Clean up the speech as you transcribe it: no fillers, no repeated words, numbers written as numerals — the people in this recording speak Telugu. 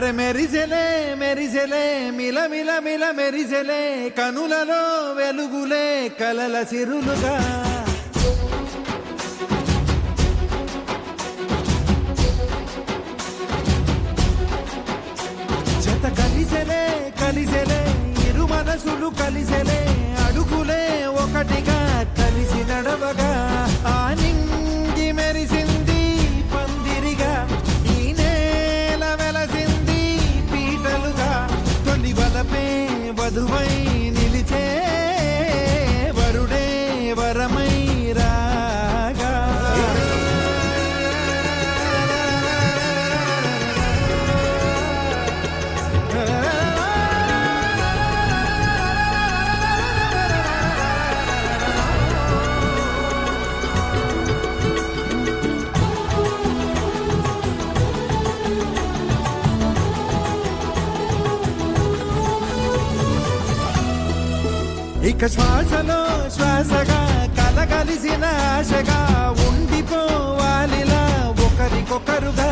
అరే మెరిసెలే మెరిసెలే మిల మిల మిల మెరిసెలే కనులలో వెలుగులే కలల సిరులుగా జత కలిసెలే కలిసెలే ఇరు మనసులు కలిసెలే అడుగులే ఒకటిగా కలిసి నడవగా ఆ నింగి మెరిసింది పందిరిగా ఈ నేల వెలసింది పీటలుగా తొలి వలపే వధువై నిలిచే వరుడే వరమై రాగా ఇక శ్వాసలో శ్వాసగా కలగలిసిన ఆశగా ఉండిపోవాలిలా ఒకరికొకరుగా